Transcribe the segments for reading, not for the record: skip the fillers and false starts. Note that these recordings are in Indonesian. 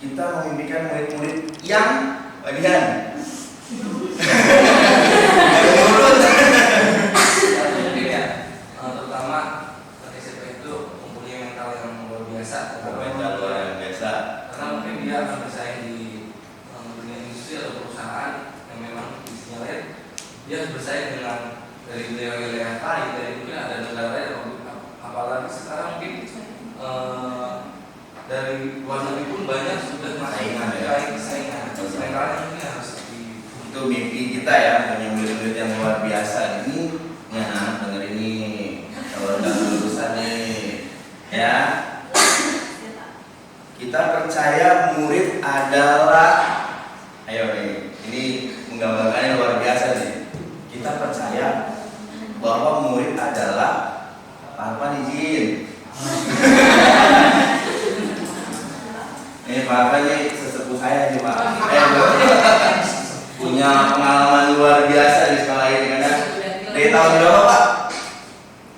kita memimpikan murid-murid yang bagian menurut terutama SMP itu mempunyai mental yang luar biasa. mental luar biasa. Karena mungkin dia akan bersaing di dunia industri atau perusahaan yang memang isinya lain. Dia harus bersaing dengan dari wilayah-wilayah lain, dari mungkin ada negara lain, apalagi sekarang mungkin dari luar negeri pun banyak sudah saingan mentalnya mungkin harus itu mimpi kita ya, punya murid-murid yang luar biasa ini. Ya, denger ini kalau udah lulusan nih ya. Kita percaya murid adalah, ayo nih, ini menggambarkannya luar biasa nih. Kita percaya bahwa murid adalah apa nih Jin? Ini Pak nih sesepuh saya nih Pak. Punya pengalaman luar biasa di sekolah ini kan ya. Dari tahun berapa Pak?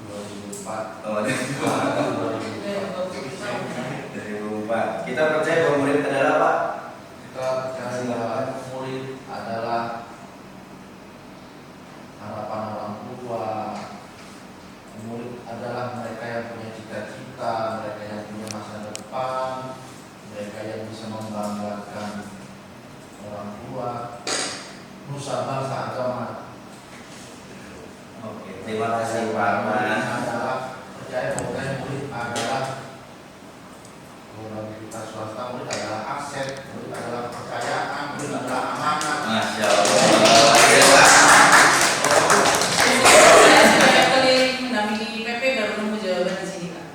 2004. Oh, 2004. Kita percaya bahwa murid adalah Pak? Kita percaya bahwa murid adalah harapan orang tua. Murid adalah mereka yang punya cita-cita, mereka yang punya masa depan, mereka yang bisa membanggakan orang tua, nusa bangsa agama. Oke, terima kasih Pak Arman. Adalah percaya bahwa murid adalah, bagi kita swasta, murid adalah aset, murid adalah kepercayaan, murid adalah amanah. Masya Allah. Saya kali mendampingi PP baru nemu jawaban di sini Kak.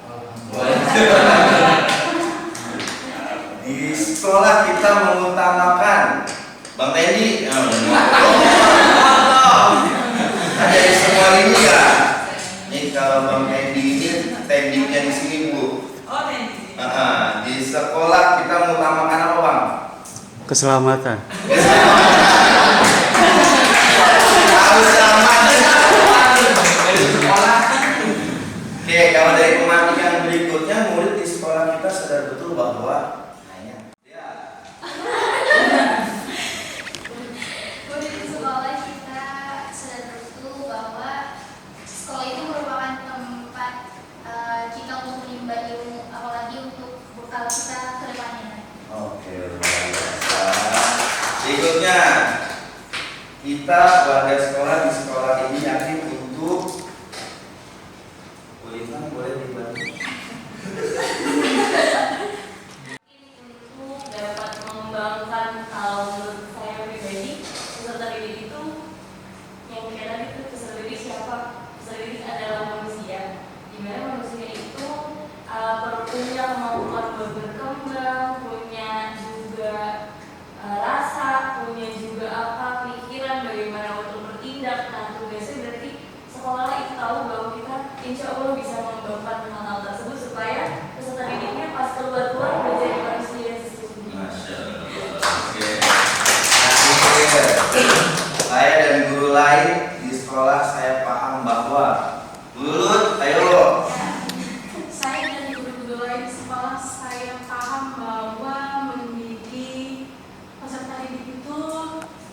Di sekolah kita mengutamakan Bang Tendi. Ada di semua ini ya. Ini kalau Bang Tendi ini tendingnya di sini Bu. Oh, Tendi. Di sekolah kita mengutamakan apa Bang? Keselamatan. Harus aman dari sekolah. Oke, kalau dari pemantikan berikutnya, murid di sekolah kita sadar betul bahwa Murid di sekolah kita sadar betul bahwa sekolah itu merupakan tempat kita untuk menimba ilmu, apalagi untuk bekal kita ke depannya. oke, luar biasa. Berikutnya, kita warga sekolah di sekolah ini yakin untuk kuliner boleh dibantu. Untuk dapat mengembangkan, kalau menurut saya pribadi, peserta didik itu yang kayak tadi itu peserta didik siapa? Peserta didik adalah manusia. Dimana manusia itu punya kemampuan buat berkembang, punya juga rasa, punya juga pikiran bagaimana untuk bertindak. Nah, tugasnya berarti sekolah itu tahu bahwa kita insya Allah bisa mengembangkan hal-hal tersebut supaya peserta didiknya pas keluar menjadi manusia yang sesungguhnya. Masya Allah. Oke. Saya dan guru lain di sekolah saya paham bahwa Lulut, ayo. Saya dan guru-guru lain di sekolah saya paham bahwa mendidik peserta didik itu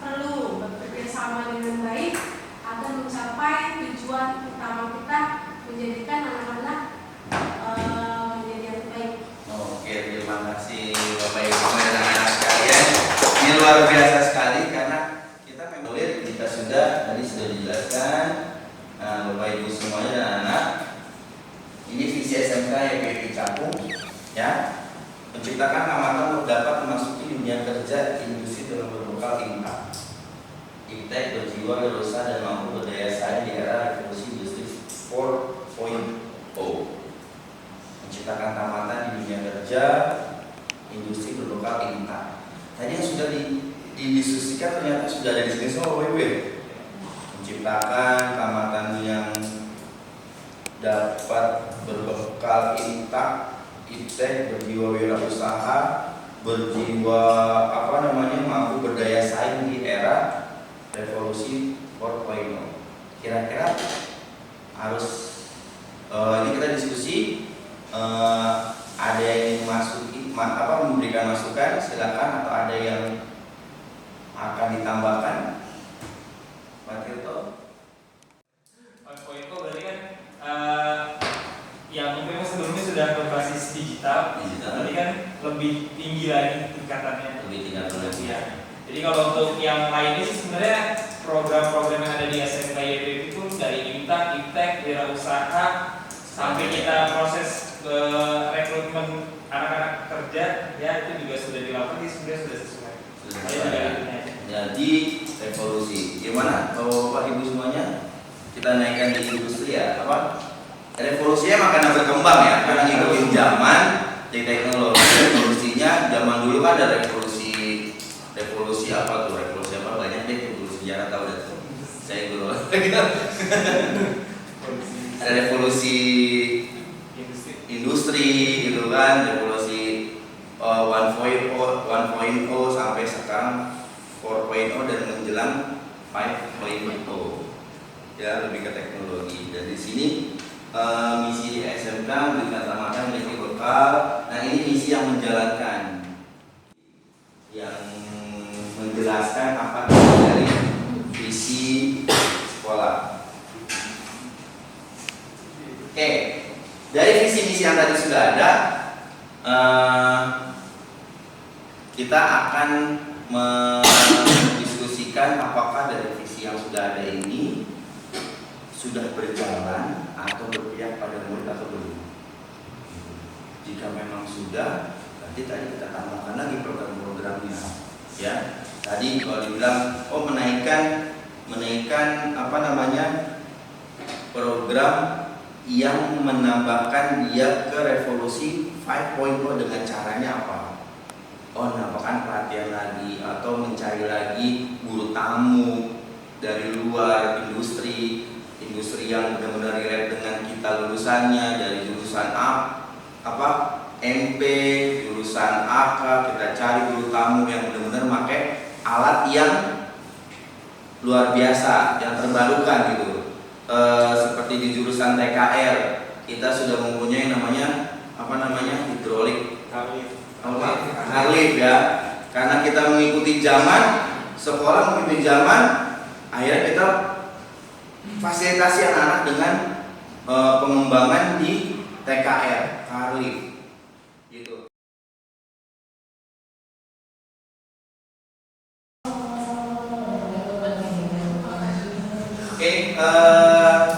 perlu bekerja sama dengan baik agar mencapai tujuan utama kita, menjadikan anak-anak menjadi yang terbaik. Oke, terima kasih Bapak Ibu dan anak-anak sekalian. Ini luar biasa sekali karena kita memang kita sudah dijelaskan Bapak Ibu semuanya dan anak. Ini visi SMK YPP Cakung ya, menciptakan amatan untuk dapat memasuki dunia kerja industri dengan berbekal impact. Iptek berjiwa berusaha dan mampu berdaya saing di era revolusi industri 4.0. Menciptakan tamatan di dunia kerja industri berbekal impact. Tadi yang sudah didiskusikan ternyata sudah ada di sini semua Bapak Ibu ya. Menciptakan tamatan yang dapat berbekal impact, iptek berjiwa wirausaha, berjiwa mampu berdaya saing di era revolusi 4.0. Kira-kira harus ini kita diskusi ada yang ingin masuki memberikan masukan, silakan, atau ada yang akan ditambahkan. Pak Tirto. Mas Koiko berarti kan yang memang sebelumnya sudah berbasis digital, berarti kan lebih tinggi lagi tingkatannya. Lebih tingkat lagi. Ya. Jadi kalau untuk yang lainnya sih sebenarnya program-program yang ada di SMK YPB itu dari IMTA, IPTEK, wirausaha sampai kita proses rekrutmen anak-anak kerja ya itu juga sudah dilakukan, sebenarnya sudah sesuai. Jadi revolusi. Gimana kalau Bapak Ibu semuanya kita naikkan di industri ya apa? Revolusinya makanya berkembang ya karena ngikutin zaman di teknologi. Revolusinya zaman dulu kan ada revolusi apa tuh? Revolusi apa banyak deh, revolusi sejarah tahu dah. Saya guru. Ada revolusi industri gitu kan, revolusi 1.0 sampai sekarang 4.0 dan menjelang 5.0 ya, lebih ke teknologi. Dan di sini misi SMK memberikan tamatan menjadi bekal. Nah ini misi yang menjalankan, yang menjelaskan apa dari visi sekolah. Oke, dari visi misi yang tadi sudah ada, kita akan mendiskusikan apakah dari visi yang sudah ada ini sudah berjalan atau berpihak pada murid atau belum. Jika memang sudah, nanti tadi kita tambahkan lagi program-programnya. Ya, tadi kalau dibilang menaikkan apa namanya program yang menambahkan dia ke revolusi 5.0 dengan caranya apa? Menambahkan pelatihan lagi atau mencari lagi guru tamu dari luar industri yang benar-benar relate dengan kita lulusannya, dari jurusan MP, jurusan AK, kita cari guru tamu yang benar-benar pakai alat yang luar biasa, yang terbarukan gitu. Seperti di jurusan TKR kita sudah mempunyai namanya hidrolik harlif ya, karena kita mengikuti zaman, sekolah mengikuti zaman, akhirnya kita fasilitasi anak-anak dengan pengembangan di TKR harlif gitu. Oke,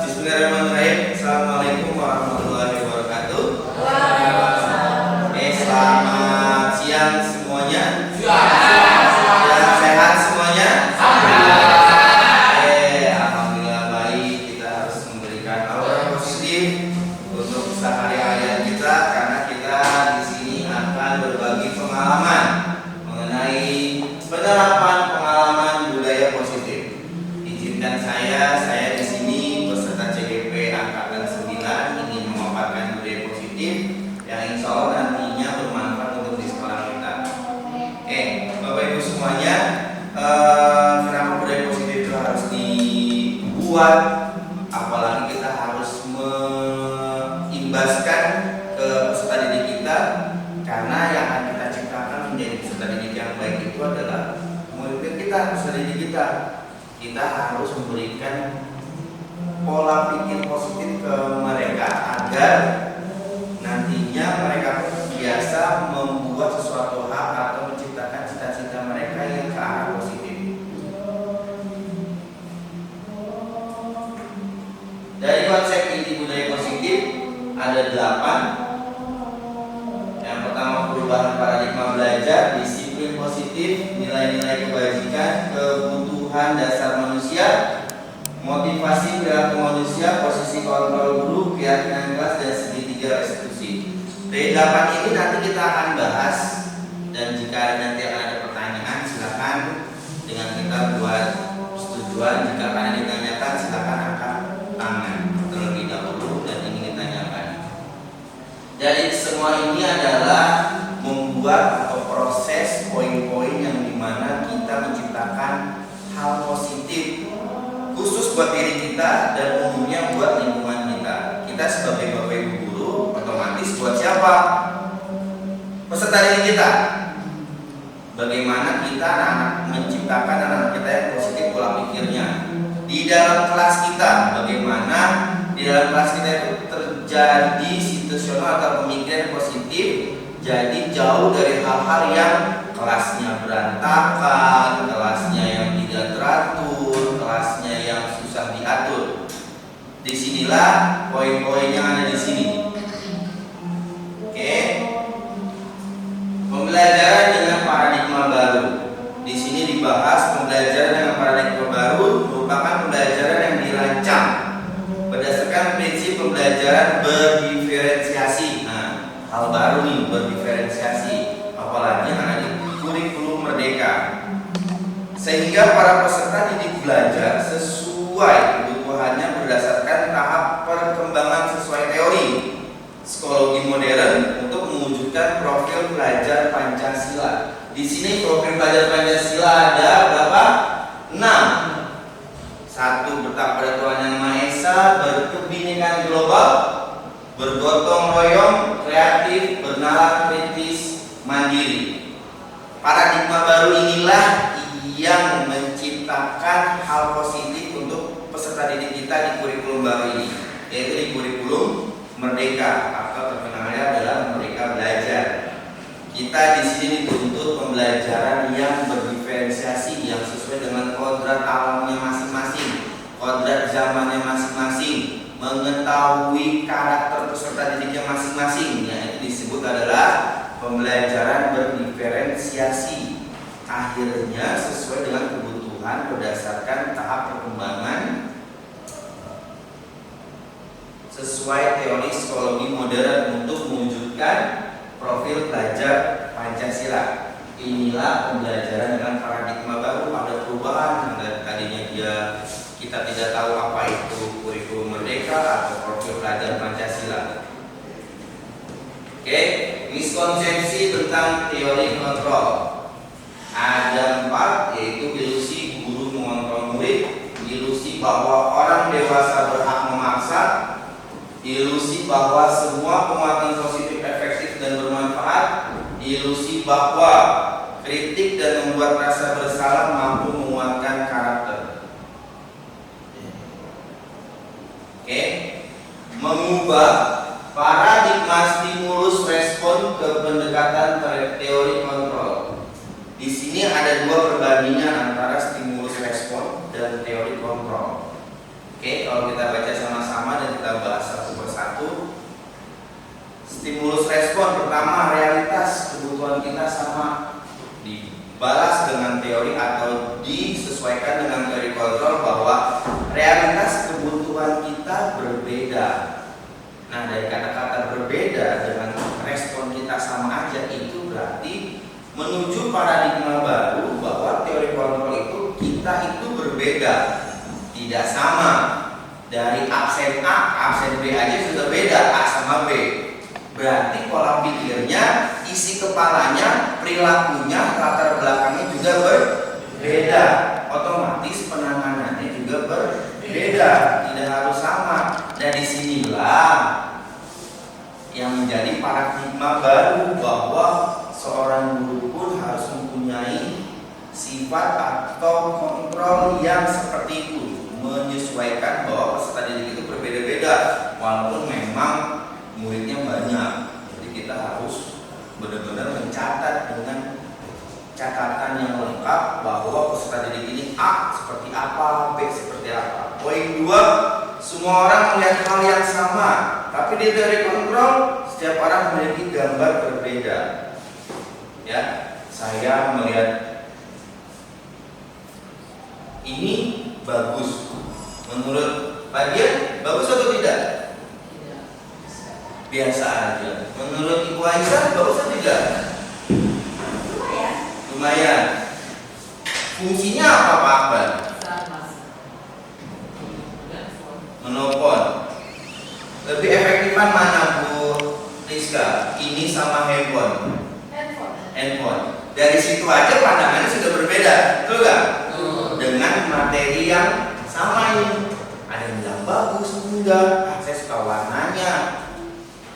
bismillahirrahmanirrahim. Assalamualaikum warahmatullahi wabarakatuh. Selamat siang semuanya. Sehat semuanya. Alhamdulillah baik. Kita harus memberikan aura positif untuk sehari-harian kita karena kita di sini akan berbagi pengalaman mengenai penerapan pengalaman budaya positif. Izinkan saya di sini peserta CGP angkatan 9 ingin memaparkan budaya positif yang insya Allah nantinya bermanfaat untuk di sekolah kita. Bapak Ibu semuanya, kenapa budaya positif itu harus dibuat? Apalagi kita harus mengimbaskan ke peserta didik kita, karena yang akan kita ciptakan menjadi peserta didik yang baik itu adalah murid kita, peserta didik kita. Kita harus memberikan pola pikir positif ke mereka agar nantinya mereka biasa membuat sesuatu hal atau menciptakan cita-cita mereka yang ke arah positif. Dari konsep inti budaya positif ada 8. Yang pertama, perubahan paradigma belajar, disiplin positif, nilai-nilai kebajikan, kebutuhan dasar manusia, motivasi perilaku manusia, posisi kontrol guru, keyakinan kelas, dan segitiga restitusi. Dari 8 ini nanti kita akan bahas, dan jika nanti akan ada pertanyaan silakan dengan kita buat setujuan. Jika akan ditanyakan silakan angkat tangan terlebih dahulu dan ingin ditanyakan. Jadi semua ini adalah membuat atau proses poin-poin yang dimana kita menciptakan hal positif khusus buat diri kita dan umumnya buat lingkungan kita. Kita sebagai bapak ibu guru otomatis buat siapa? peserta didik kita. Bagaimana kita anak-anak menciptakan anak-anak kita yang positif pola pikirnya. Di dalam kelas kita, bagaimana di dalam kelas kita itu terjadi situasional atau pemikiran positif, jadi jauh dari hal-hal yang kelasnya berantakan, kelasnya yang tidak teratur, kelasnya yang susah diatur. Disinilah poin-poin yang ada di sini. Oke. Pembelajaran dengan paradigma baru. Di sini dibahas pembelajaran dengan paradigma baru merupakan pembelajaran yang dirancang berdasarkan prinsip pembelajaran berdiferensiasi. Nah, hal baru nih, berdiferensiasi, apalagi yang ada di kurikulum Merdeka. Sehingga para peserta didik belajar sesuai kebutuhannya berdasarkan tahap perkembangan sesuai teori psikologi modern untuk mewujudkan profil pelajar Pancasila. Di sini profil pelajar Pancasila ada berapa? 6. 1. Bertakwa pada Tuhan Yang Maha Esa, berkebinekaan global, bergotong royong, kreatif, bernalar kritis, mandiri. Paradigma baru inilah yang menciptakan hal positif untuk peserta didik kita di kurikulum baru ini, yaitu di kurikulum Merdeka atau terkenalnya adalah Merdeka Belajar. Kita di sini dituntut pembelajaran yang berdiferensiasi, yang sesuai dengan kodrat alamnya masing-masing, kodrat zamannya masing-masing, mengetahui karakter peserta didiknya masing-masing. Yang itu disebut adalah pembelajaran berdiferensiasi. Akhirnya sesuai dengan kebutuhan berdasarkan tahap perkembangan sesuai teori psikologi modern untuk mewujudkan profil pelajar Pancasila. Inilah pembelajaran dengan paradigma baru. Ada perubahan. Tadinya kita tidak tahu apa itu kurikulum Merdeka atau profil pelajar Pancasila. Oke, miskonsepsi tentang teori kontrol. Ada 4, yaitu ilusi guru mengontrol murid, ilusi bahwa orang dewasa berhak memaksa, ilusi bahwa semua penguatan positif efektif dan bermanfaat, ilusi bahwa kritik dan membuat rasa bersalah mampu menguatkan karakter. Oke, mengubah paradigma stimulus respon ke pendekatan teori kontrol. Di sini ada 2 perbandingan antara stimulus respon dan teori kontrol. Oke, kalau kita baca sama-sama dan kita bahas satu persatu. Stimulus respon pertama, realitas kebutuhan kita sama, dibalas dengan teori atau disesuaikan dengan teori kontrol bahwa realitas kebutuhan kita berbeda. Nah, dari kata-kata berbeda dengan respon kita sama aja, itu berarti menuju paradigma baru bahwa teori kontrol itu kita itu berbeda, tidak sama. Dari absen A, absen B aja sudah beda, A sama B. Berarti pola pikirnya, isi kepalanya, perilakunya, latar belakangnya juga berbeda. Otomatis penanganannya juga berbeda, tidak harus sama. Dan disinilah yang menjadi paradigma baru bahwa seorang guru pun harus mempunyai sifat atau kontrol yang seperti itu, menyesuaikan bahwa peserta didik itu berbeda-beda walaupun memang muridnya banyak. Jadi kita harus benar-benar mencatat dengan catatan yang lengkap bahwa peserta didik ini A seperti apa, B seperti apa. Poin 2, semua orang melihat hal yang sama, tapi di teori kontrol setiap orang memiliki gambar berbeda. Ya, saya melihat ini bagus. Menurut Pak Dian, bagus atau tidak? Biasa aja. Menurut Ibu Aisyah, bagus atau tidak? Lumayan. Fungsinya apa Pak Akbar? Menelpon. Lebih efektifan mana Bu Rizka? Ini sama handphone. Handphone. Dari situ aja pandangannya sudah berbeda, betul nggak? Dengan materi yang sama ini. Ada yang bilang bagus, enggak. Saya suka warnanya.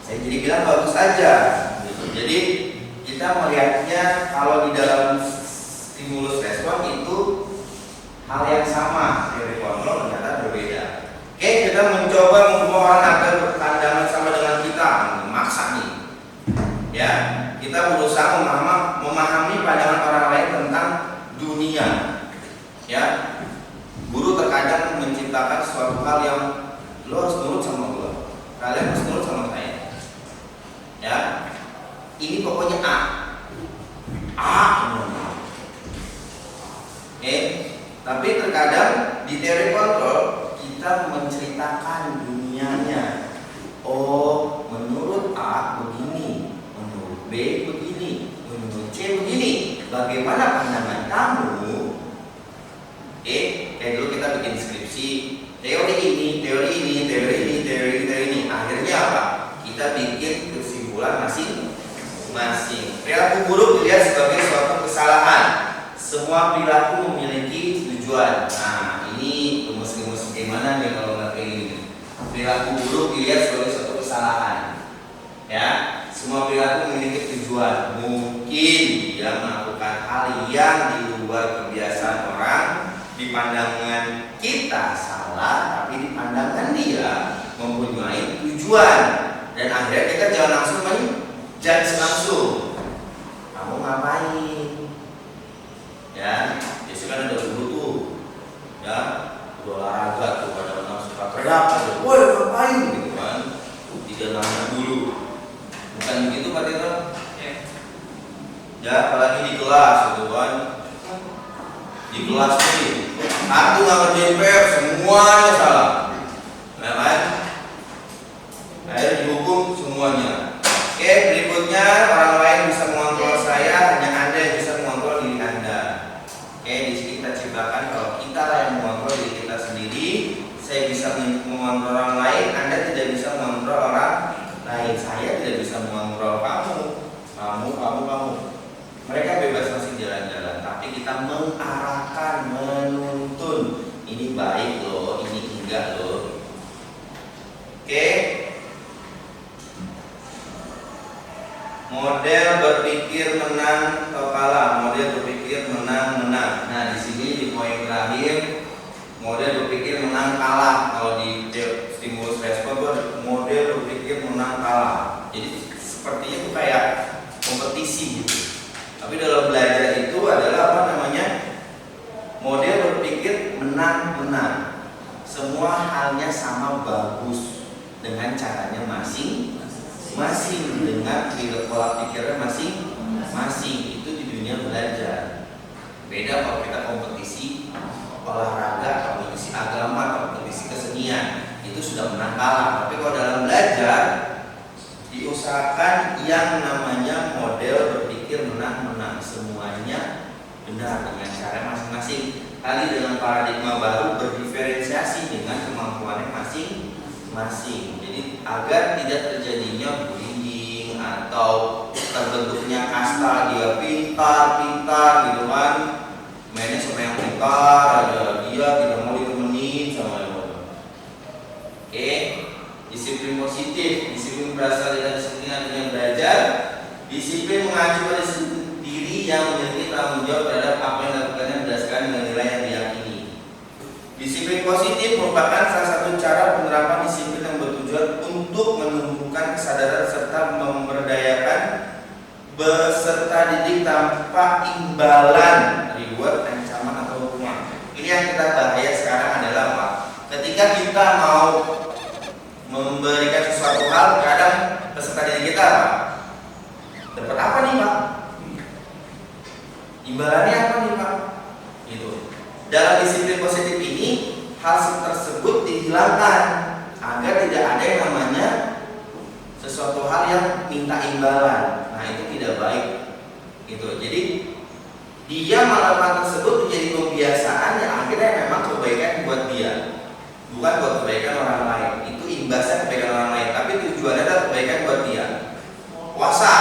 Saya jadi bilang bagus aja. Gitu. Jadi itu kita melihatnya kalau di dalam stimulus respon itu hal yang sama, teori kontrol ternyata berbeda. Oke, kita mencoba membawa orang agar berpandangan sama dengan kita, memaksa nih. Ya, kita berusaha memahami pandangan orang lain tentang dunia. Ya, guru terkadang menciptakan suatu hal yang lo harus nurut sama gue, kalian harus nurut sama saya. Ya, ini pokoknya A. Oke, tapi terkadang di teori kontrol kita menceritakan dunianya. Oh, menurut A begini, menurut B begini, menurut C begini. Bagaimana pandangan kamu? Oke, kayak dulu kita bikin skripsi, teori ini, teori ini, teori ini, teori ini, teori ini. Akhirnya apa? Kita bikin kesimpulan masing-masing. Perilaku buruk dilihat sebagai suatu kesalahan. Semua perilaku memiliki tujuan. Nah, ini rumus-rumus gimana nih kalau nggak kayak gini? Perilaku buruk dilihat sebagai suatu kesalahan. Ya, semua perilaku memiliki tujuan. Mungkin dia melakukan hal yang di luar kebiasaan orang, di pandangan kita salah, tapi di pandangan dia mempunyai tujuan. Dan akhirnya kita jangan langsung menjudge langsung. Kamu ngapain? Ya, biasanya kan ada guru tuh, ya, udah olahraga tuh, pada orang suka teriak, ada, woi ngapain gitu kan? Tidak nanya dulu. Bukan begitu Pak Tito? Ya, apalagi di kelas gitu kan. Di kelas ini satu nggak ngerjain PR, semuanya salah, ya kan? Akhirnya dihukum semuanya. Oke, berikutnya orang lain bisa mengontrol saya, hanya Anda yang bisa mengontrol diri Anda. Oke, di sini kita ciptakan kalau kita lah yang mengontrol diri kita sendiri. Saya bisa mengontrol orang lain, Anda tidak bisa mengontrol orang lain. Saya tidak bisa mengontrol kamu. Mereka bebas masih jalan-jalan, tapi kita mengarahkan, menuntun. Ini baik loh, ini enggak loh. Oke. Model berpikir menang atau kalah. Model berpikir menang-menang. Nah, di sini di poin terakhir, model berpikir menang kalah. Kalau di stimulus respon itu ada model berpikir menang kalah. Jadi sepertinya itu kayak kompetisi gitu. Tapi dalam belajar itu adalah apa namanya? Model berpikir menang-menang. Semua halnya sama bagus dengan caranya masing-masing, dengan pola pikirnya masing-masing. Itu di dunia belajar. Beda kalau kita kompetisi olahraga, kompetisi agama, kompetisi kesenian, itu sudah menang kalah. Tapi kalau dalam belajar diusahakan yang namanya model berpikir menang-menang, semuanya benar dengan cara masing-masing. Tadi dengan paradigma baru berdiferensiasi dengan kemampuannya masing-masing. Jadi agar tidak terjadinya bullying atau terbentuknya kasta, dia pintar gitu kan, mainnya sama yang pintar, ada dia tidak mau ditemenin sama yang bodoh. Oke, disiplin positif, disiplin berasal dari kesenian dengan belajar. Disiplin mengacu pada diri yang memiliki tanggung jawab terhadap apa yang dilakukannya berdasarkan nilai yang diyakini. Disiplin positif merupakan salah satu cara penerapan disiplin yang bertujuan untuk menumbuhkan kesadaran serta memberdayakan peserta didik tanpa imbalan, reward, ancaman atau hukuman. Ini yang kita bahaya sekarang adalah apa? Ketika kita mau memberikan sesuatu hal, kadang peserta didik kita apa? Dapat apa nih Pak? Imbalannya apa nih Pak? Gitu. Dalam disiplin positif ini, hal tersebut dihilangkan agar tidak ada yang namanya sesuatu hal yang minta imbalan. Nah, itu tidak baik. Gitu. Jadi dia melakukan tersebut menjadi kebiasaan yang akhirnya memang kebaikan buat dia, bukan buat kebaikan orang lain. Itu imbasnya kebaikan orang lain, tapi tujuannya adalah kebaikan buat dia. Puasa.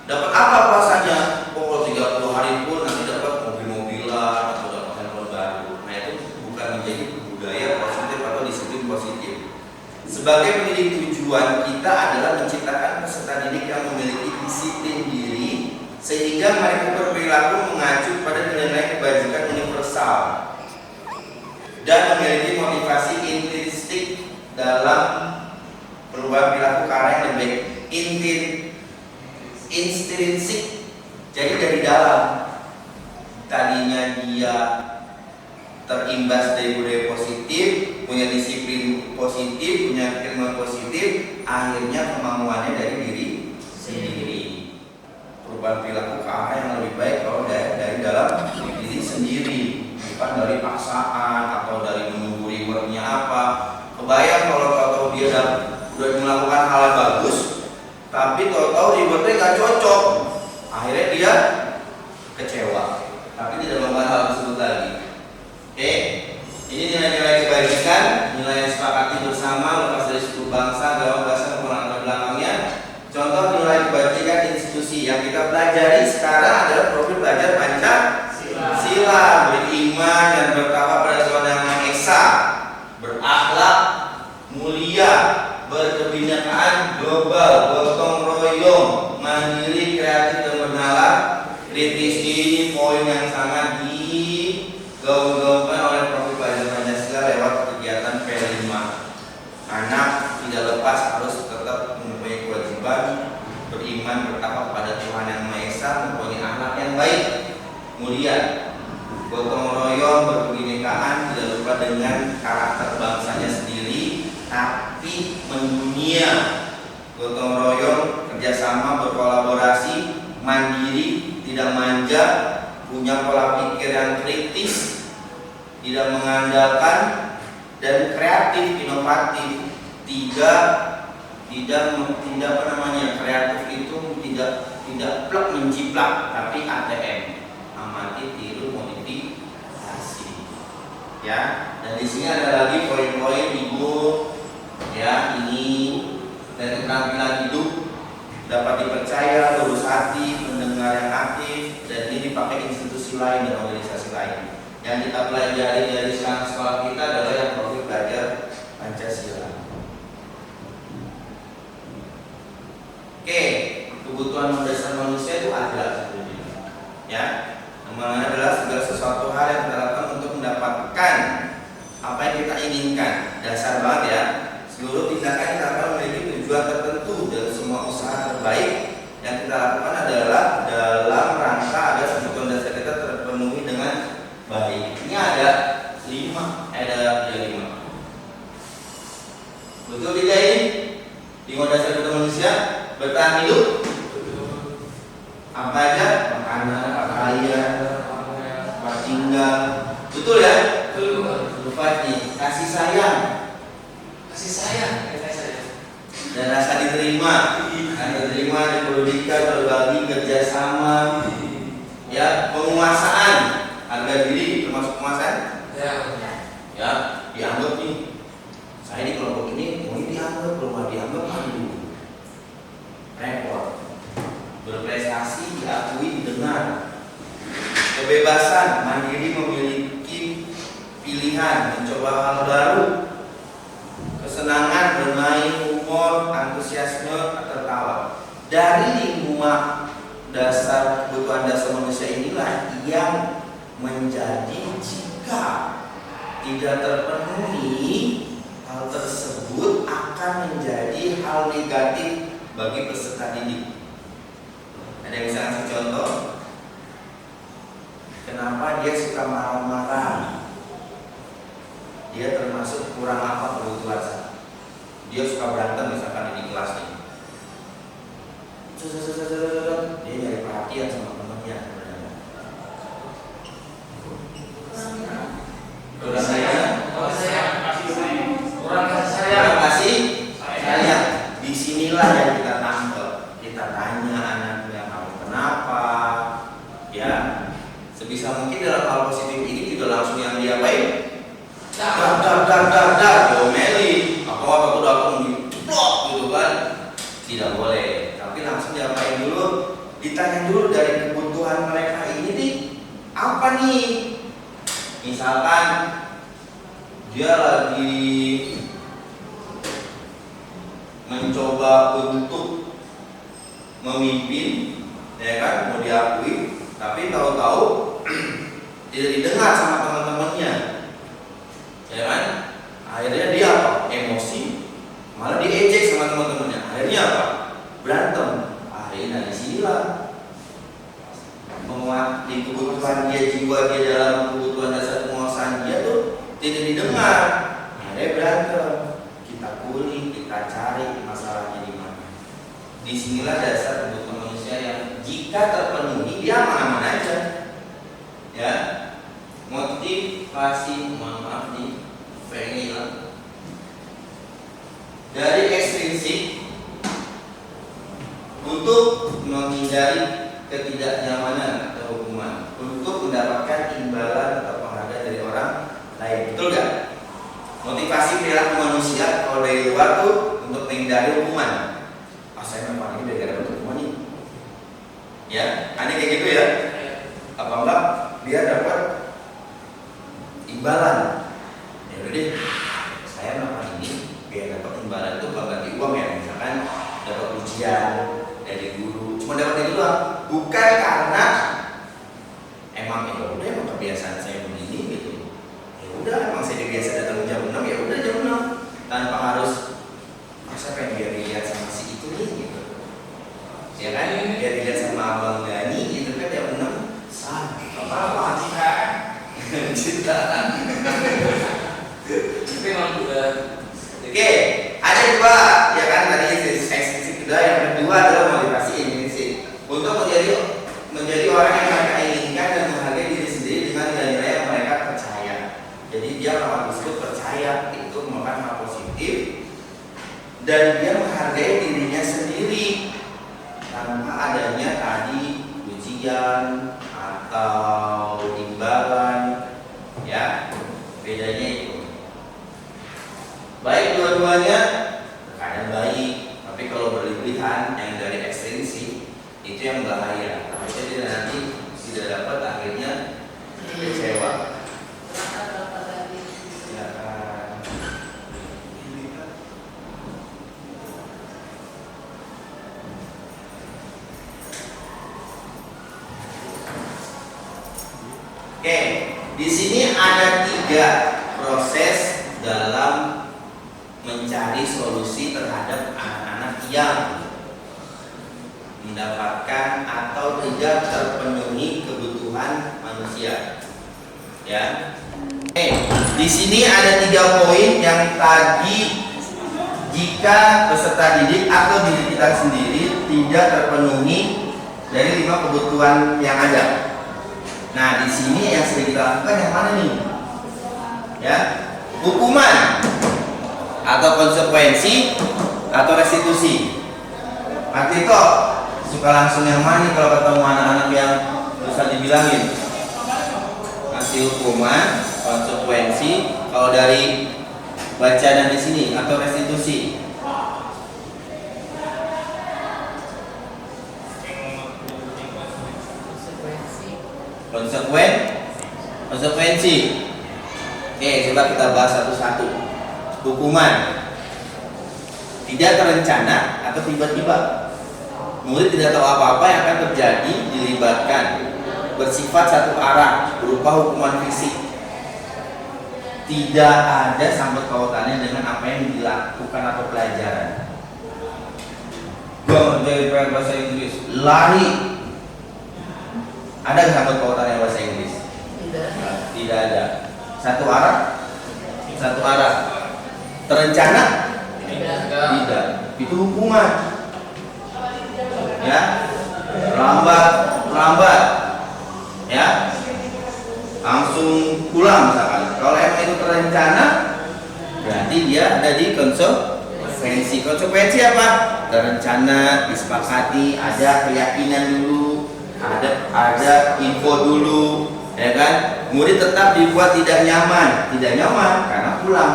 Dapat apa puasanya? Oh, 30 hari pun nanti dapat mobil-mobilan atau dapat handphone baru. Nah, itu bukan menjadi budaya positif atau disiplin positif. Sebagai sebagai pendidik, tujuan kita adalah menciptakan peserta didik yang memiliki disiplin diri sehingga mereka berperilaku mengacu pada nilai-nilai kebajikan universal dan memiliki motivasi intrinsik dalam perubahan perilaku ke arah yang lebih intrinsik. Jadi dari dalam, tadinya dia terimbas dari budaya positif, punya disiplin positif, punya kemauan positif, akhirnya kemampuannya dari diri sendiri. Perubahan perilaku ke arah yang lebih baik kalau dari dalam diri sendiri, bukan dari paksaan atau dari menunggu rewardnya apa. Kebayang kalau dia udah melakukan hal yang bagus, tapi tahu rewardnya gak cocok, akhirnya dia kecewa, tapi tidak melakukan hal tersebut lagi. Oke, ini nilai-nilai kebajikan, nilai yang sepakati bersama lepas dari suku bangsa, agama, bahasa maupun latar belakangnya. Contoh nilai kebajikan institusi yang kita pelajari sekarang adalah profil belajar Pancasila, beriman dan bertakwa pada Tuhan Yang Maha Esa, berakhlak mulia, berkebinekaan global, gotong royong, mandiri, kreatif dan bernalar, kritis. Ini poin yang sangat digaung-gaungkan oleh profil belajar Pancasila lewat kegiatan P5. Anak tidak lepas harus tetap mempunyai kewajiban beriman, bertakwa kepada Tuhan Yang Maha Esa, mempunyai akhlak yang baik, mulia, gotong royong, berkebinekaan, tidak lupa dengan karakter bangsanya sendiri, tapi mendunia. Gotong royong, kerjasama, berkolaborasi, mandiri, tidak manja, punya pola pikir yang kritis, tidak mengandalkan, dan kreatif, inovatif. Kreatif itu tidak plek menjiplak, tapi ATM, amati, tiru, modifikasi. Ya, dan di sini ada lagi poin-poin ibu. Ya, ini dari keterampilan hidup dapat dipercaya, lurus hati, mendengar yang aktif, dan ini dipakai institusi lain dan organisasi lain. Yang kita pelajari dari sekolah kita adalah yang profil belajar Pancasila. Oke, kebutuhan mendasar manusia itu ada sebetulnya. Ya, namanya adalah segala sesuatu hal yang kita lakukan untuk mendapatkan apa yang kita inginkan. Dasar banget ya. Seluruh tindakan kita akan memiliki tujuan tertentu, dan semua usaha terbaik yang kita lakukan adalah dalam rangka agar kebutuhan dasar kita terpenuhi dengan baik. Ini ada 5. Betul tidak ini? 5 dasar kebutuhan manusia. Bertahan hidup, apa aja? Makanan, pakaian, tempat tinggal. Betul ya? Lupa nih, kasih sayang. Dan rasa diterima, diperlukan, berbagi, kerjasama, ya, penguasaan, harga diri termasuk penguasaan. Ya, dianggap nih, saya di kelompok ini, mau dianggap, kalau nggak dianggap, aduh, repot. Berprestasi, diakui, didengar. Kebebasan, mandiri, memiliki pilihan, mencoba hal baru. Kesenangan, bermain, humor, antusiasme, tertawa. Dari 5 dasar kebutuhan dasar manusia inilah yang menjadi, jika tidak terpenuhi, hal tersebut akan menjadi hal negatif bagi peserta didik. Ada yang bisa ngasih contoh? Kenapa dia suka marah-marah? Dia termasuk kurang apa kebutuhan. Dia suka berantem misalkan di kelas nih. Dia nyari perhatian sama temannya. Kurang kasih sayang. Disinilah yang kita tangkap. Kita tanya anaknya, kamu kenapa? Ya, sebisa mungkin dalam hal positif ini tidak langsung yang diapain. Diomelin, apa tuh datang diplok gitu kan? Tidak boleh. Tapi langsung diapain dulu? Ditanya dulu dari kebutuhan mereka ini nih, apa nih? Misalkan dia lagi mencoba untuk memimpin, ya kan, mau diakui, tapi tahu-tahu tidak didengar sama teman-temannya, ya kan? Akhirnya dia apa? Emosi, malah diejek sama teman-temannya. Akhirnya apa? Berantem. Akhirnya dari sinilah menguat di kebutuhan dia, jiwa dia dalam kebutuhan dasar penguasaan dia tuh tidak didengar. Akhirnya berantem. Kita kulik, kita cari masalahnya di mana. Disinilah dasar kebutuhan manusia yang jika terpenuhi dia aman-aman aja. Ya, motivasi, maaf nih, pengen dari ekstrinsik untuk menghindari ketidaknyamanan atau hukuman, untuk mendapatkan imbalan atau penghargaan dari orang lain, betul gak? Motivasi perilaku manusia kalau dari luar tuh untuk menghindari hukuman. Saya memang ini biar dapat hukuman ini. Ya, aneh kayak gitu ya. Apa enggak? Biar dapat imbalan. Ya udah deh, saya melakukan ini biar dapat imbalan itu bukan ganti uang ya, misalkan dapat ujian dari guru, cuma dapat dari doang, bukan karena emang ya udah emang kebiasaan saya begini gitu. Ya udah emang saya biasa datang jam 6, ya udah jam 6 tanpa harus saya pengen biar dilihat sama si itu nih gitu. Ya kan, biar dilihat sama Abang Gani gitu kan jam 6 sah, apa cintaan. Tapi emang udah. Oke, ada dua, ya kan, tadi ekstrinsik kedua, yang kedua adalah motivasi intrinsik untuk menjadi orang yang mereka inginkan dan menghargai diri sendiri dengan nilai-nilai yang mereka percaya. Jadi dia orang tersebut percaya itu merupakan hal positif dan dia menghargai dirinya sendiri tanpa adanya tadi ujian atau imbalan, ya, bedanya itu. Baik dua-duanya kadang baik, tapi kalau berlebihan yang dari ekstrinsik itu yang bahaya. Jadi nanti tidak dapat akhirnya kecewa. Oke, di sini ada 3 proses dalam mencari solusi terhadap anak-anak yang mendapatkan atau tidak terpenuhi kebutuhan manusia. Ya. Oke, di sini ada 3 poin yang tadi jika peserta didik atau diri kita sendiri tidak terpenuhi dari 5 kebutuhan yang ada. Nah, di sini yang sering kita lakukan yang mana nih? Ya, hukuman atau konsekuensi atau restitusi. Arti itu suka langsung yang mana nih kalau ketemu anak-anak yang susah dibilangin? Kasih hukuman, konsekuensi. Kalau dari bacaan di sini atau restitusi. Konsekuensi. Oke, coba kita bahas satu-satu. Hukuman tidak terencana atau tiba-tiba. Murid tidak tahu apa-apa yang akan terjadi, dilibatkan. Bersifat satu arah, berupa hukuman fisik. Tidak ada sangkut pautannya dengan apa yang dilakukan atau pelajaran. Gua menjadi bahasa Inggris, lari. Ada nggak sangkut pautannya bahasa Inggris? Tidak ada. Satu arah. Terencana? Tidak. Itu hukuman. Ya. Lambat. Ya. Langsung pulang misalkan. Kalau emang itu terencana, berarti dia ada di konsekuensi. Konsekuensi apa? Terencana, disepakati, ada keyakinan dulu, ada info dulu, ya kan? Murid tetap dibuat tidak nyaman karena pulang.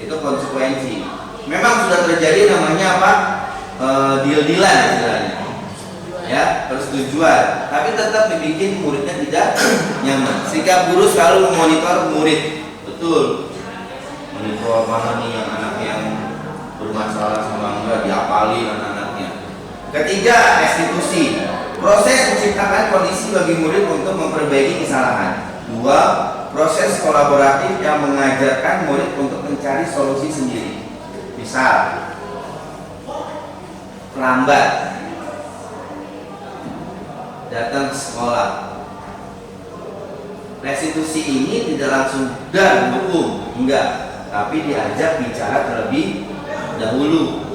Itu konsekuensi. Memang sudah terjadi namanya apa? Deal-dealan istilahnya. Ya, persetujuan. Tapi tetap dibikin muridnya tidak nyaman. Sikap guru selalu memonitor murid. Betul. Monitor mana nih yang anak yang bersalah sama enggak, diapalin anak-anaknya. Ketiga, restitusi. Proses menciptakan kondisi bagi murid untuk memperbaiki kesalahan. Dua, proses kolaboratif yang mengajarkan murid untuk mencari solusi sendiri. Misal, lambat datang ke sekolah. Restitusi ini tidak langsung dan hukum, enggak, tapi diajak bicara terlebih dahulu.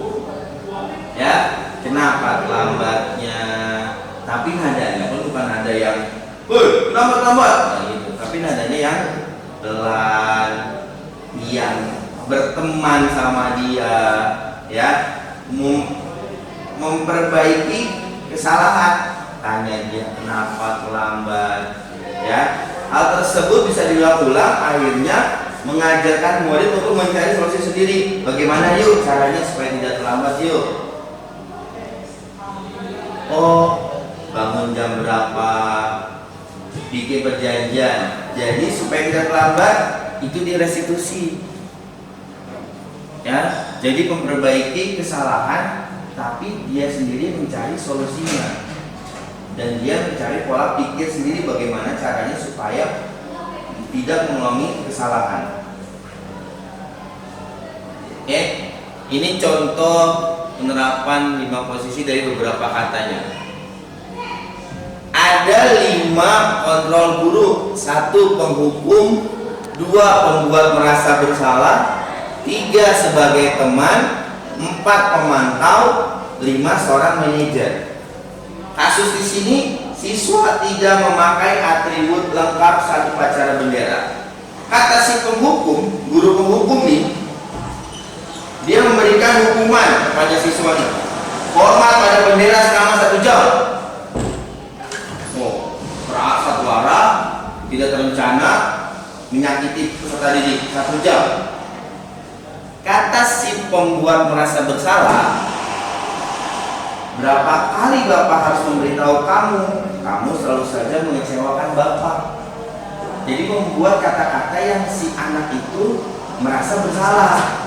Ya, kenapa lambatnya? Tapi nadanya pun bukan nada yang, "Woi, lambat-lambat," nah, gitu. Tapi nadanya yang pelan, yang berteman sama dia, ya, memperbaiki kesalahan. Tanya dia kenapa terlambat, ya. Hal tersebut bisa diulang-ulang, akhirnya mengajarkan murid untuk mencari solusi sendiri. Bagaimana yuk caranya supaya tidak terlambat yuk? Oh, bangun jam berapa? Bikin perjanjian. Jadi supaya tidak terlambat itu direstitusi. Ya, jadi memperbaiki kesalahan, tapi dia sendiri mencari solusinya. Dan dia mencari pola pikir sendiri bagaimana caranya supaya tidak mengulangi kesalahan. Oke, ini contoh penerapan 5 posisi dari beberapa katanya. Ada 5 kontrol buruk. 1 penghukum, 2 pembuat merasa bersalah, 3 sebagai teman, 4 pemantau, 5 seorang manajer. Kasus di sini, siswa tidak memakai atribut lengkap saat upacara bendera. Kata si penghukum, guru penghukum nih, dia memberikan hukuman kepada siswanya. Hormat pada bendera selama 1 jam. Oh, satu arah, tidak terencana, menyakiti peserta didik 1 jam. Kata si pembuat merasa bersalah, berapa kali Bapak harus memberitahu kamu? Kamu selalu saja mengecewakan Bapak. Jadi membuat kata-kata yang si anak itu merasa bersalah.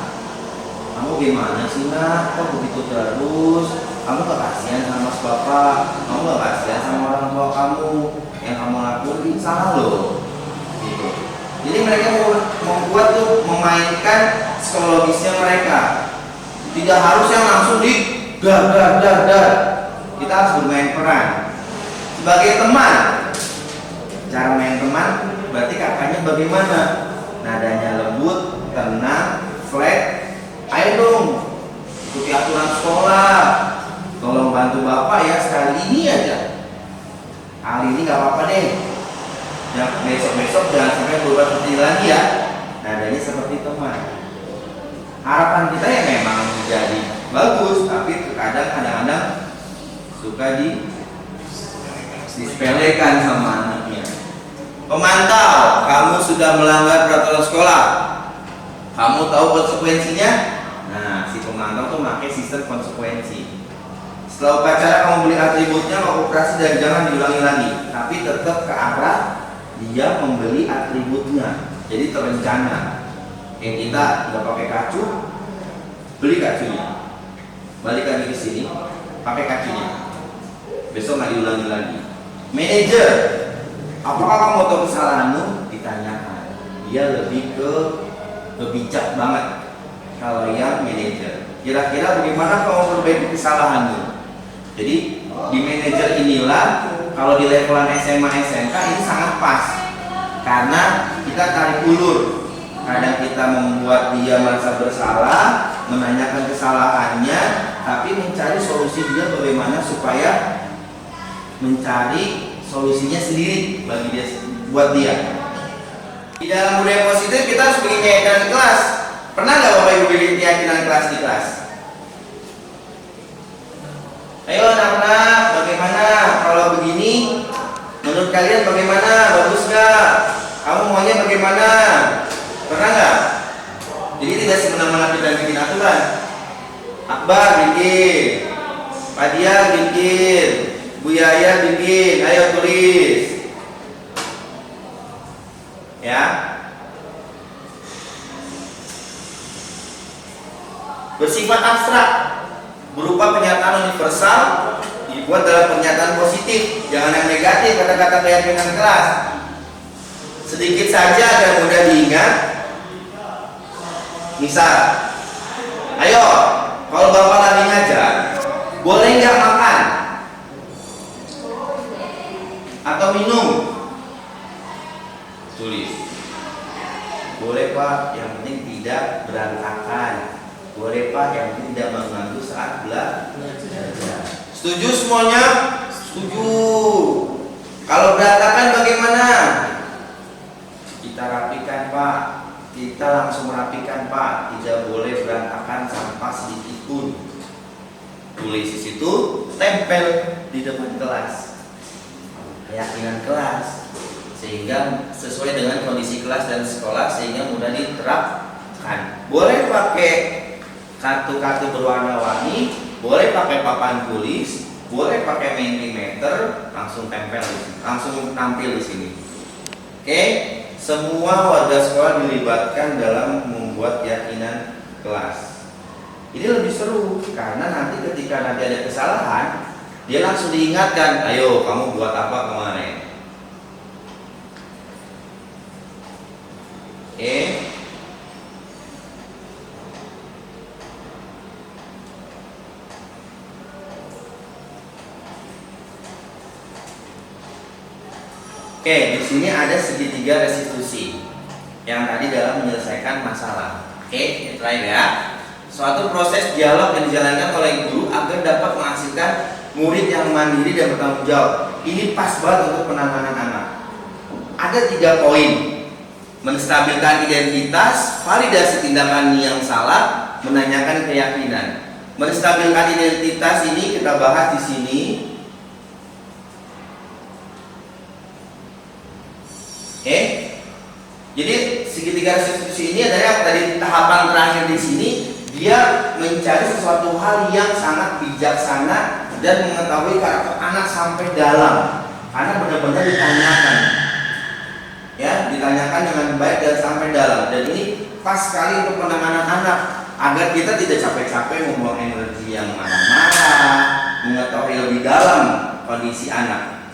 Kamu gimana sih nak? Kok begitu terus? Kamu gak kasihan sama Bapak? Kamu gak kasihan sama orang tua kamu? Yang kamu lakuin salah loh. Gitu. Jadi mereka membuat tuh memainkan psikologisnya mereka. Tidak harus yang langsung dar. Kita harus bermain peran sebagai teman. Cara main teman berarti kakaknya bagaimana? Nadanya lembut, tenang, flat. Ayo dong, ikuti aturan sekolah. Tolong bantu Bapak ya sekali ini aja. Kali ini gak apa-apa deh. Yang besok-besok jangan sampai berubah seperti lagi ya. Nadanya seperti teman. Harapan kita ya memang menjadi bagus, tapi kadang-kadang suka disepelekan sama anaknya. Pemantau, kamu sudah melanggar peraturan sekolah. Kamu tahu konsekuensinya? Nah, si pemantau tuh pakai sistem konsekuensi. Setelah upacara kamu beli atributnya, mau operasi dan jangan diulangi lagi. Tapi tetap ke arah dia membeli atributnya. Jadi terencana. Yang kita nggak pakai kacu, beli kacunya. Balik lagi ke sini, pakai kakinya. Besok nggak diulangi lagi. Manajer, apakah kamu tahu kesalahanmu? Ditanyakan. Dia lebih ke bijak banget. Kalau yang manajer, kira-kira bagaimana kamu perbaiki kesalahanmu? Jadi di manajer inilah, kalau di levelan SMA SMK ini sangat pas, karena kita tarik ulur. Kadang kita membuat dia merasa bersalah, menanyakan kesalahannya, tapi mencari solusi dia bagaimana supaya mencari solusinya sendiri bagi dia, buat dia. Di dalam budaya positif kita harus bikin keyakinan di kelas. Pernah nggak Bapak Ibu bikin keyakinan kelas di kelas? Ayo anak-anak, bagaimana kalau begini? Menurut kalian bagaimana? Bagus nggak? Kamu maunya bagaimana? Pernah nggak? Jadi tidak semena-mena kita bikin aturan. Akbar bikin, Pak Dia bikin, Bu Yaya bikin, ayo tulis. Ya. bersifat abstrak, berupa pernyataan universal, dibuat dalam pernyataan positif, jangan yang negatif, kata-kata keyakinan kelas. Sedikit saja agar mudah diingat. Misal, ayo, kalau bapak lagi ngajar, boleh nggak makan atau minum? Tulis. Boleh pak, yang penting tidak berantakan. Boleh pak, yang penting tidak mengganggu saat belajar. Setuju semuanya? Setuju. Kalau berantakan bagaimana? Kita rapikan pak. Kita langsung merapikan pak. Tidak boleh berantakan sampah sedikit pun. Tulis di situ, tempel di depan kelas. Keyakinan kelas, sehingga sesuai dengan kondisi kelas dan sekolah, sehingga mudah diterapkan. Boleh pakai kartu-kartu berwarna-warni, boleh pakai papan tulis, boleh pakai mentimeter, langsung tempel di sini, langsung tampil di sini. Oke, semua warga sekolah dilibatkan dalam membuat keyakinan kelas. Ini lebih seru karena nanti ketika nanti ada kesalahan, dia langsung diingatkan, ayo kamu buat apa kemarin. Oke. Oke, di sini ada segitiga restitusi yang tadi dalam menyelesaikan masalah. Oke, terakhir ya. Suatu proses dialog yang dijalankan oleh guru agar dapat menghasilkan murid yang mandiri dan bertanggung jawab. Ini pas banget untuk penanganan anak. Ada 3 poin: menstabilkan identitas, validasi tindakan yang salah, menanyakan keyakinan. Menstabilkan identitas ini kita bahas di sini. Oke. Jadi segitiga restitusi ini adalah tadi tahapan terakhir di sini. Dia mencari sesuatu hal yang sangat bijaksana dan mengetahui karakter anak sampai dalam, karena benar-benar ditanyakan, ya, ditanyakan dengan baik dan sampai dalam. Dan ini pas sekali untuk penanganan anak, agar kita tidak capek-capek membuang energi yang marah-marah, mengetahui lebih dalam kondisi anak.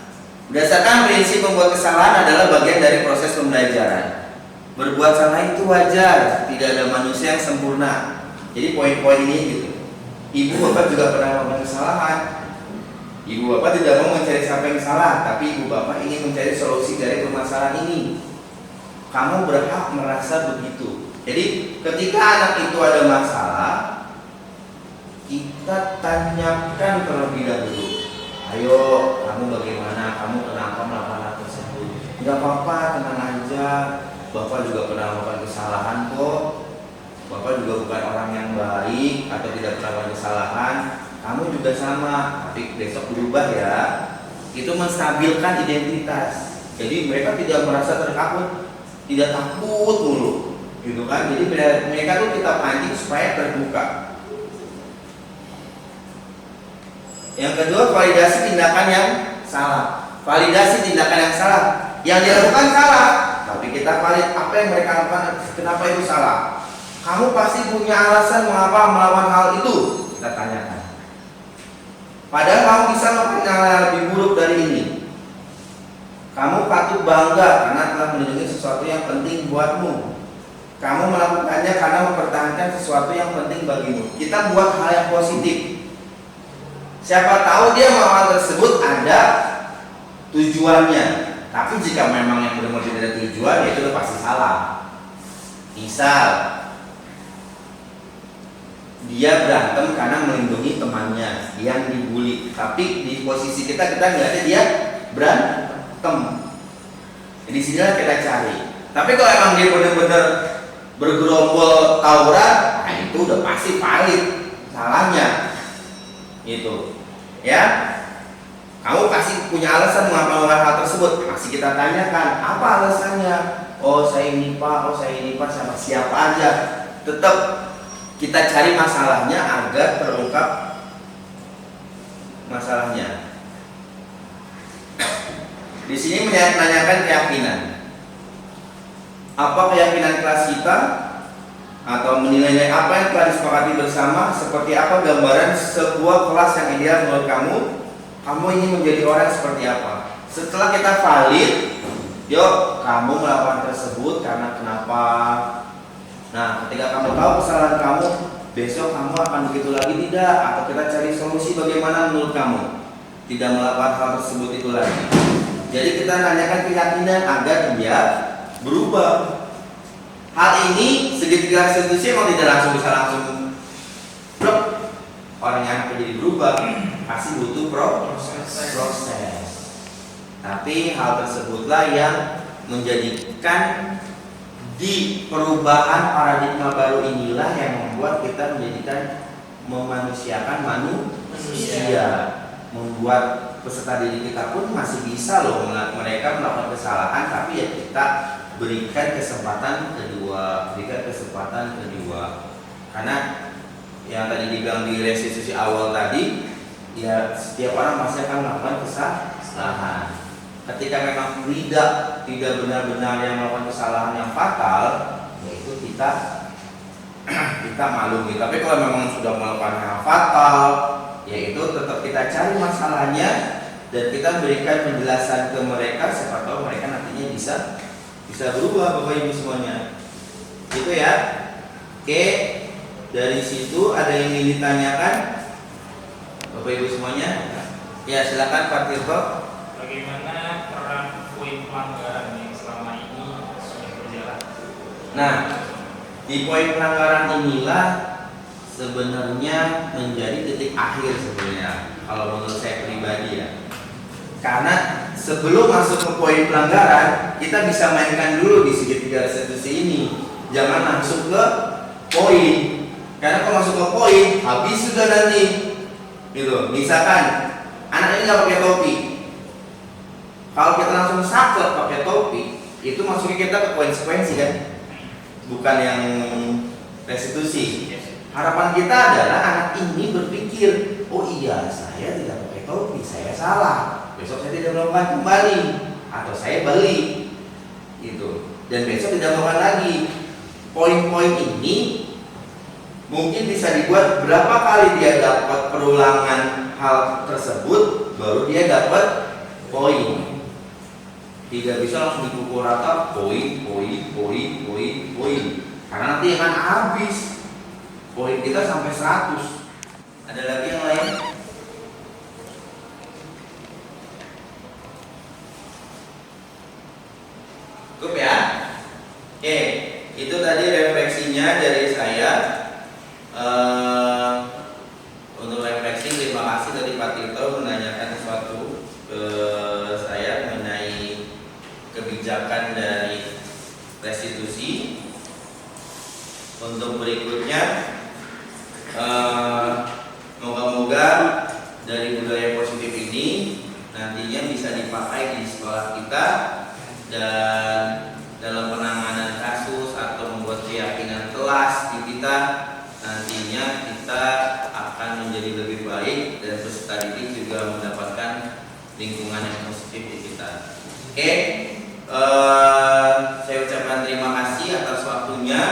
Berdasarkan prinsip membuat kesalahan adalah bagian dari proses pembelajaran. Berbuat salah itu wajar, tidak ada manusia yang sempurna. Jadi poin-poin ini gitu. Ibu bapak juga pernah melakukan kesalahan. Ibu bapak tidak mau mencari siapa yang salah, tapi ibu bapak ingin mencari solusi dari permasalahan ini. Kamu berhak merasa begitu. Jadi ketika anak itu ada masalah, kita tanyakan terlebih dahulu. Ayo, kamu bagaimana? Kamu kenapa melakukan hal tersebut? Tidak apa-apa, tenang aja. Bapak juga pernah melakukan kesalahan kok. Bapak juga bukan orang yang baik atau tidak pernah melakukan kesalahan. Kamu juga sama, tapi besok berubah ya. Itu menstabilkan identitas. Jadi mereka tidak merasa tertakut, tidak takut mulu, gitu kan? Jadi mereka tuh kita pancing supaya terbuka. Yang kedua, validasi tindakan yang salah. Validasi tindakan yang salah. Yang dilakukan salah, tapi kita valid apa yang mereka lakukan, kenapa itu salah. Kamu pasti punya alasan mengapa melawan hal itu, kita tanyakan. Padahal kamu bisa melakukan hal yang lebih buruk dari ini. Kamu patut bangga karena telah melindungi sesuatu yang penting buatmu. Kamu melakukannya karena mempertahankan sesuatu yang penting bagimu. Kita buat hal yang positif. Siapa tahu dia mau hal tersebut ada tujuannya. Tapi jika memang yang benar-benar tidak ada tujuan, ya itu pasti salah. Misal, dia berantem karena melindungi temannya yang dibully, tapi di posisi kita ngeliatnya dia berantem. Jadi sinilah kita cari. Tapi kalau emang dia benar-benar bergerombol tawuran, nah itu udah pasti valid salahnya. Gitu, ya. Kamu pasti punya alasan mengapa melakukan hal tersebut. Masih kita tanyakan, apa alasannya? Oh saya ini pak, sama siapa aja. Tetap kita cari masalahnya agar terungkap masalahnya. Di sini menanyakan keyakinan. Apa keyakinan kelas kita? atau menilai apa yang telah disepakati bersama, seperti apa gambaran sebuah kelas yang ideal menurut kamu. Kamu ingin menjadi orang seperti apa? Setelah kita valid, yuk kamu melakukan tersebut karena kenapa. Nah, ketika kamu tahu kesalahan kamu, besok kamu akan begitu lagi tidak, atau kita cari solusi bagaimana menurut kamu tidak melakukan hal tersebut itu lagi. Jadi kita nanyakan keyakinan agar dia berubah. Hal ini segitiga restitusi memang tidak langsung bisa langsung orang yang jadi berubah, pasti butuh proses. Tapi hal tersebutlah yang menjadikan di perubahan paradigma baru inilah yang membuat kita memanusiakan manusia, membuat peserta didik kita pun masih bisa loh mereka melakukan kesalahan, tapi ya kita berikan kesempatan kedua. Karena yang tadi dibilang di restitusi awal tadi, ya setiap orang pasti akan melakukan kesalahan. Ketika memang tidak benar-benar yang melakukan kesalahan yang fatal, yaitu kita maklumi. Tapi kalau memang sudah melakukan yang fatal, yaitu tetap kita cari masalahnya dan kita berikan penjelasan ke mereka, siapa tahu mereka nantinya bisa berubah, Bapak Ibu semuanya. Itu ya. Oke, dari situ ada yang ingin ditanyakan, Bapak Ibu semuanya? Ya, silakan Pak Tirto. Bagaimana peran poin pelanggaran yang selama ini sudah berjalan? Nah, di poin pelanggaran inilah sebenarnya menjadi titik akhir sebenarnya, kalau menurut saya pribadi ya. Karena sebelum masuk ke poin pelanggaran, kita bisa mainkan dulu di segitiga restitusi ini. Jangan langsung ke poin. Karena kalau masuk ke poin, habis sudah nanti. Gitu. Misalkan anak ini nggak pakai topi. Kalau kita langsung saklek pakai topi, itu masuknya kita ke konsekuensi kan, bukan yang restitusi. Harapan kita adalah anak ini berpikir, oh iya saya tidak pakai topi, saya salah. Besok saya tidak melakukan kembali, atau saya beli, gitu. Dan besok tidak melakukan lagi. Poin-poin ini mungkin bisa dibuat berapa kali dia dapat perulangan hal tersebut, baru dia dapat poin. Tidak bisa langsung dipukul rata poin. Karena nanti akan habis poin kita sampai 100. Ada lagi yang lain? Cukup ya? Oke, itu tadi refleksinya dari saya. Untuk refleksi, terima kasih dari Pak Tito menanyakan sesuatu ke saya mengenai kebijakan dari restitusi. Untuk berikutnya, moga-moga dari budaya positif ini nantinya bisa dipakai di sekolah kita dan dalam penanganan kasus atau membuat keyakinan kelas di kita. Nantinya kita akan menjadi lebih baik dan peserta didik juga mendapatkan lingkungan yang positif di kita. Oke, saya ucapkan terima kasih atas waktunya.